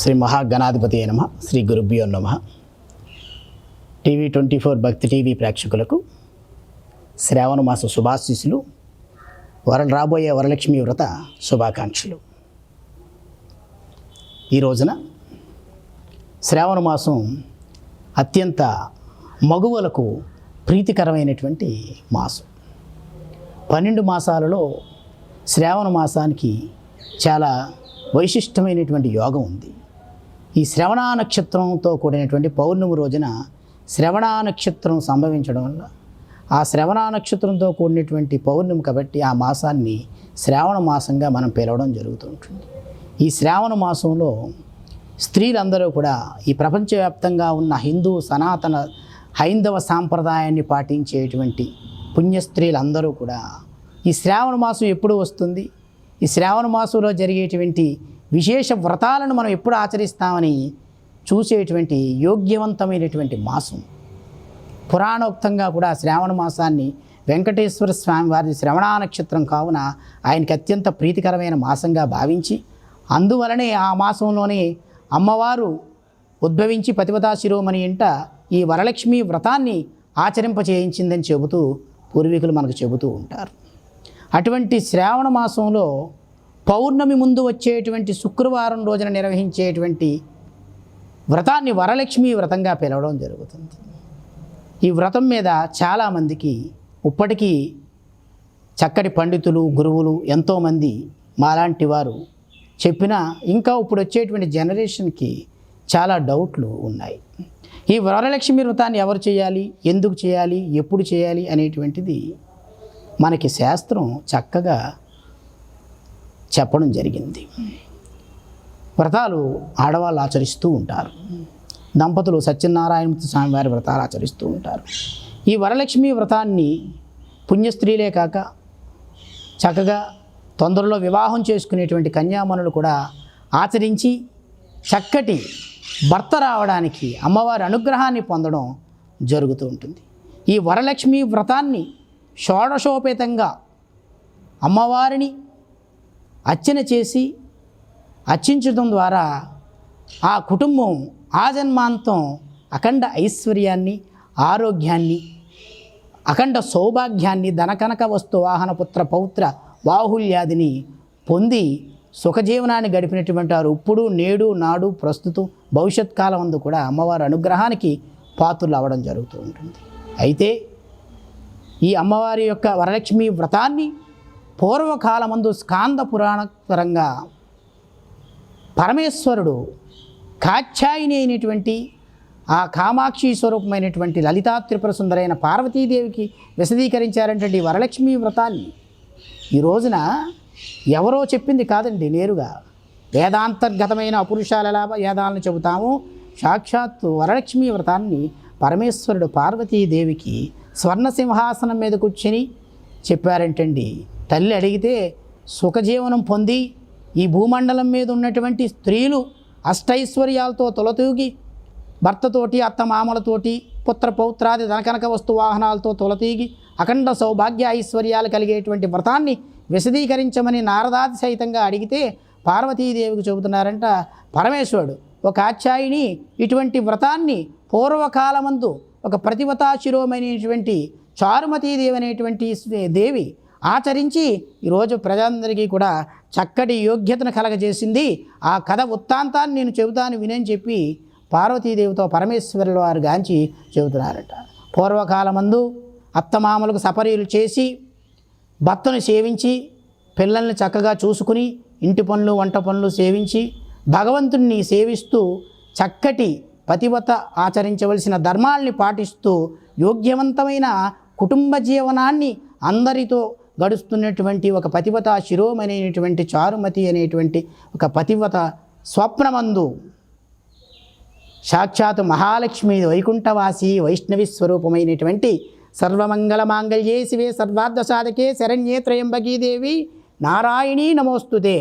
శ్రీ మహాగణాధిపతి నమ. శ్రీ గురుభ్యో నమ. టీవీ24 భక్తి టీవీ ప్రేక్షకులకు శ్రావణ మాస శుభాశీస్సులు, రాబోయే వరలక్ష్మి వ్రత శుభాకాంక్షలు. ఈ రోజున శ్రావణ మాసం అత్యంత మగువలకు ప్రీతికరమైనటువంటి మాసం. 12 మాసాలలో శ్రావణ మాసానికి చాలా వైశిష్టమైనటువంటి యోగం ఉంది. ఈ శ్రవణ నక్షత్రంతో కూడినటువంటి పౌర్ణమి రోజున శ్రవణ నక్షత్రం సంభవించడం వల్ల ఆ శ్రవణ నక్షత్రంతో కూడినటువంటి పౌర్ణమి కాబట్టి ఆ మాసాన్ని శ్రావణ మాసంగా మనం పిలవడం జరుగుతూ ఉంటుంది. ఈ శ్రావణ మాసంలో స్త్రీలందరూ కూడా ఈ ప్రపంచవ్యాప్తంగా ఉన్న హిందూ సనాతన హైందవ సాంప్రదాయాన్ని పాటించేటువంటి పుణ్య స్త్రీలందరూ కూడా ఈ శ్రావణ మాసం ఎప్పుడు వస్తుంది, ఈ శ్రావణ మాసంలో జరిగేటువంటి విశేష వ్రతాలను మనం ఎప్పుడు ఆచరిస్తామని చూసేటువంటి యోగ్యవంతమైనటువంటి మాసం. పురాణోక్తంగా కూడా శ్రావణ మాసాన్ని వెంకటేశ్వర స్వామి వారి శ్రవణ నక్షత్రం కావున ఆయనకి అత్యంత ప్రీతికరమైన మాసంగా భావించి అందువలనే ఆ మాసంలోనే అమ్మవారు ఉద్భవించి పతివతా శిరోమణి ఇంట ఈ వరలక్ష్మి వ్రతాన్ని ఆచరింపచేయించిందని చెబుతూ పూర్వీకులు మనకు చెబుతూ ఉంటారు. అటువంటి శ్రావణ మాసంలో పౌర్ణమి ముందు వచ్చేటువంటి శుక్రవారం రోజున నిర్వహించేటువంటి వ్రతాన్ని వరలక్ష్మి వ్రతంగా పిలవడం జరుగుతుంది. ఈ వ్రతం మీద చాలామందికి ఇప్పటికీ చక్కటి పండితులు గురువులు ఎంతోమంది మాలాంటి వారు చెప్పినా ఇంకా ఇప్పుడు వచ్చేటువంటి జనరేషన్కి చాలా డౌట్లు ఉన్నాయి. ఈ వరలక్ష్మి వ్రతాన్ని ఎవరు చేయాలి, ఎందుకు చేయాలి, ఎప్పుడు చేయాలి అనేటువంటిది మనకి శాస్త్రం చక్కగా చెప్పడం జరిగింది. వ్రతాలు ఆడవాళ్ళు ఆచరిస్తూ ఉంటారు. దంపతులు సత్యనారాయణమూర్తి స్వామి వారి వ్రతాలు ఆచరిస్తూ ఉంటారు. ఈ వరలక్ష్మి వ్రతాన్ని పుణ్యస్త్రీలే కాక చక్కగా తొందరలో వివాహం చేసుకునేటువంటి కన్యామణులు కూడా ఆచరించి చక్కటి భర్త రావడానికి అమ్మవారి అనుగ్రహాన్ని పొందడం జరుగుతూ ఉంటుంది. ఈ వరలక్ష్మి వ్రతాన్ని షోడశోపేతంగా అమ్మవారిని అర్చన చేసి అర్చించడం ద్వారా ఆ కుటుంబం ఆజన్మాంతం అఖండ ఐశ్వర్యాన్ని, ఆరోగ్యాన్ని, అఖండ సౌభాగ్యాన్ని, ధనకనక వస్తు వాహన పుత్ర పౌత్ర బాహుళ్యాదిని పొంది సుఖజీవనాన్ని గడిపినటువంటి వారు ఇప్పుడు నేడు నాడు ప్రస్తుతం భవిష్యత్ కాలం అందు కూడా అమ్మవారి అనుగ్రహానికి పాత్రలు అవ్వడం జరుగుతూ ఉంటుంది. అయితే ఈ అమ్మవారి యొక్క వరలక్ష్మి వ్రతాన్ని పూర్వకాలమందు స్కాంద పురాణపరంగా పరమేశ్వరుడు కాత్యాయిని అయినటువంటి ఆ కామాక్షి స్వరూపమైనటువంటి లలితా త్రిపుర సుందరైన పార్వతీదేవికి విశదీకరించారంటే ఈ వరలక్ష్మి వ్రతాన్ని ఈ రోజున ఎవరో చెప్పింది కాదండి, నేరుగా వేదాంతర్గతమైన అపురుషాల ఎలా వేదాలను చెబుతాము. సాక్షాత్తు వరలక్ష్మి వ్రతాన్ని పరమేశ్వరుడు పార్వతీదేవికి స్వర్ణ సింహాసనం మీద కూర్చొని చెప్పారంటండి. తల్లి అడిగితే సుఖజీవనం పొంది ఈ భూమండలం మీద ఉన్నటువంటి స్త్రీలు అష్టైశ్వర్యాలతో తొలతూగి భర్తతోటి అత్తమామలతోటి పుత్ర పౌత్రాది ధనకనక వస్తు వాహనాలతో తొలతూగి అఖండ సౌభాగ్య ఐశ్వర్యాలు కలిగేటువంటి వ్రతాన్ని విశదీకరించమని నారదాది సహితంగా అడిగితే పార్వతీదేవికి చెబుతున్నారంట పరమేశ్వరుడు ఒక కాత్యాయిని ఇటువంటి వ్రతాన్ని పూర్వకాలమందు ఒక ప్రతివతా శిరోమైనటువంటి చారుమతీదేవి అనేటువంటి దేవి ఆచరించి ఈరోజు ప్రజలందరికీ కూడా చక్కటి యోగ్యతను కలగజేసింది. ఆ కథ వృత్తాంతాన్ని నేను చెబుతాను వినని చెప్పి పార్వతీదేవితో పరమేశ్వరుల వారు గాంచి చెబుతున్నారట. పూర్వకాలమందు అత్తమామలకు సపరీలు చేసి భర్తను సేవించి పిల్లల్ని చక్కగా చూసుకుని ఇంటి పనులు వంట పనులు సేవించి భగవంతుణ్ణి సేవిస్తూ చక్కటి పతివ్రత ఆచరించవలసిన ధర్మాల్ని పాటిస్తూ యోగ్యవంతమైన కుటుంబ జీవనాన్ని అందరితో గడుస్తున్నటువంటి ఒక పతివ్రత శిరోమణైనటువంటి చారుమతి అనేటువంటి ఒక పతివ్రత స్వప్నమందు సాక్షాత్ మహాలక్ష్మి వైకుంఠవాసి వైష్ణవి స్వరూపమైనటువంటి సర్వమంగళ మాంగళ్యే శివే సర్వార్థ సాధకే శరణ్యే త్రయంబకీ దేవి నారాయణీ నమోస్తుతే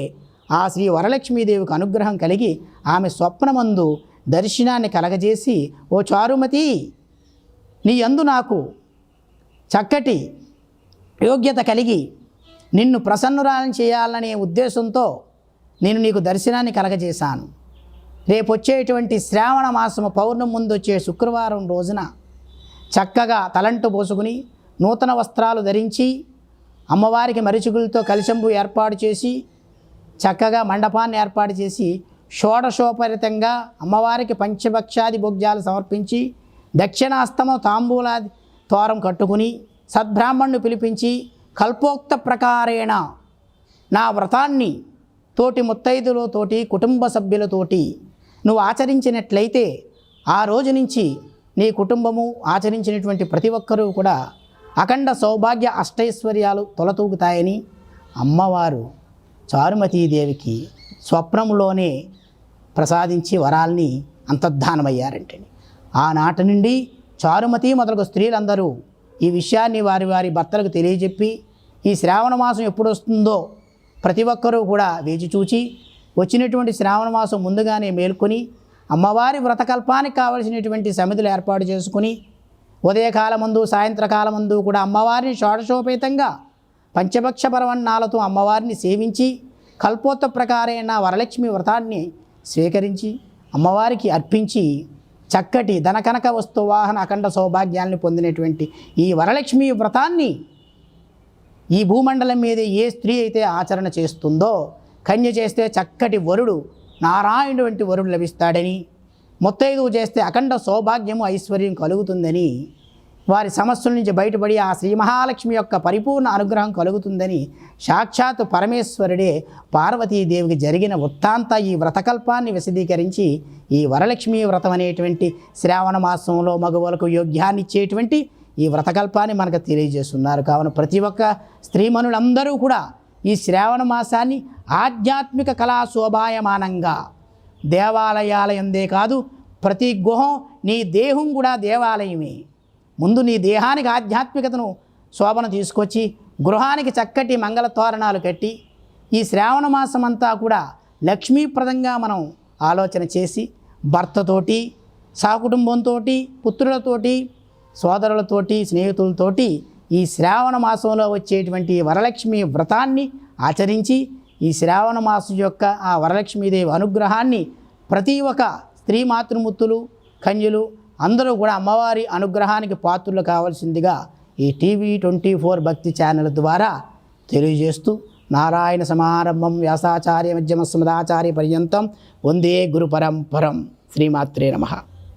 ఆ శ్రీ వరలక్ష్మీదేవికి అనుగ్రహం కలిగి ఆమె స్వప్నమందు దర్శనాన్ని కలగజేసి ఓ చారుమతి నీ యందు నాకు చక్కటి యోగ్యత కలిగి నిన్ను ప్రసన్నురాలను చేయాలనే ఉద్దేశంతో నేను నీకు దర్శనాన్ని కలగజేశాను. రేపు వచ్చేటువంటి శ్రావణ మాసము పౌర్ణమి ముందు వచ్చే శుక్రవారం రోజున చక్కగా తలంటు పోసుకుని నూతన వస్త్రాలు ధరించి అమ్మవారికి మరిచిగులతో కలశంబు ఏర్పాటు చేసి చక్కగా మండపాన్ని ఏర్పాటు చేసి షోడశోపరితంగా అమ్మవారికి పంచభక్షాది భోగ్యాలు సమర్పించి దక్షిణాస్తమ తాంబూలాది తోరం కట్టుకుని సద్బ్రాహ్మణ్ణి పిలిపించి కల్పోక్త ప్రకారేణ నా వ్రతాన్ని తోటి ముత్తైదులతోటి కుటుంబ సభ్యులతోటి నువ్వు ఆచరించినట్లయితే ఆ రోజు నుంచి నీ కుటుంబము ఆచరించినటువంటి ప్రతి ఒక్కరూ కూడా అఖండ సౌభాగ్య అష్టైశ్వర్యాలు తొలతూగుతాయని అమ్మవారు చారుమతీదేవికి స్వప్నంలోనే ప్రసాదించి వరాల్ని అంతర్ధానమయ్యారంటే ఆనాటి నుండి చారుమతి మొదలగు స్త్రీలందరూ ఈ విషయాన్ని వారి వారి భర్తలకు తెలియజెప్పి ఈ శ్రావణ మాసం ఎప్పుడు వస్తుందో ప్రతి ఒక్కరూ కూడా వేచి చూచి వచ్చినటువంటి శ్రావణ మాసం ముందుగానే మేల్కొని అమ్మవారి వ్రతకల్పానికి కావలసినటువంటి సమితులు ఏర్పాటు చేసుకుని ఉదయకాలమందు సాయంత్రకాలమందు కూడా అమ్మవారిని షోడశోపేతంగా పంచభక్ష పరవన్నాలతో అమ్మవారిని సేవించి కల్పోత్త ప్రకారైన వరలక్ష్మి వ్రతాన్ని స్వీకరించి అమ్మవారికి అర్పించి చక్కటి ధనకనక వస్తువాహన అఖండ సౌభాగ్యాన్ని పొందినటువంటి ఈ వరలక్ష్మి వ్రతాన్ని ఈ భూమండలం మీద ఏ స్త్రీ అయితే ఆచరణ చేస్తుందో కన్య చేస్తే చక్కటి వరుడు నారాయణుడు వంటి వరుడు లభిస్తాడని, ముత్తైదువు చేస్తే అఖండ సౌభాగ్యము ఐశ్వర్యం కలుగుతుందని, వారి సమస్యల నుంచి బయటపడి ఆ శ్రీ మహాలక్ష్మి యొక్క పరిపూర్ణ అనుగ్రహం కలుగుతుందని సాక్షాత్ పరమేశ్వరుడే పార్వతీదేవికి జరిగిన వృత్తాంత ఈ వ్రతకల్పాన్ని విశదీకరించి ఈ వరలక్ష్మీ వ్రతం అనేటువంటి శ్రావణ మాసంలో మగవులకు యోగ్యాన్ని ఇచ్చేటువంటి ఈ వ్రతకల్పాన్ని మనకు తెలియజేస్తున్నారు. కావున ప్రతి ఒక్క స్త్రీమణులందరూ కూడా ఈ శ్రావణ మాసాన్ని ఆధ్యాత్మిక కళా శోభాయమానంగా దేవాలయాలయందే కాదు ప్రతి గుహం నీ దేహం కూడా దేవాలయమే. ముందు నీ దేహానికి ఆధ్యాత్మికతను శోభన తీసుకొచ్చి గృహానికి చక్కటి మంగళ తోరణాలు కట్టి ఈ శ్రావణ మాసం అంతా కూడా లక్ష్మీప్రదంగా మనం ఆలోచన చేసి భర్తతోటి సహకుటుంబంతో పుత్రులతోటి సోదరులతోటి స్నేహితులతోటి ఈ శ్రావణ మాసంలో వచ్చేటువంటి వరలక్ష్మి వ్రతాన్ని ఆచరించి ఈ శ్రావణ మాసం యొక్క ఆ వరలక్ష్మీదేవి అనుగ్రహాన్ని ప్రతి ఒక్క స్త్రీ మాతృమూర్తులు కన్యలు అందరూ కూడా అమ్మవారి అనుగ్రహానికి పాత్రులు కావాల్సిందిగా ఈ TV24 భక్తి ఛానల్ ద్వారా తెలియజేస్తూ నారాయణ సమారంభం వ్యాసాచార్య మధ్యమ స్మదాచార్య పర్యంతం వందే గురు పరంపరం. శ్రీమాత్రే నమః.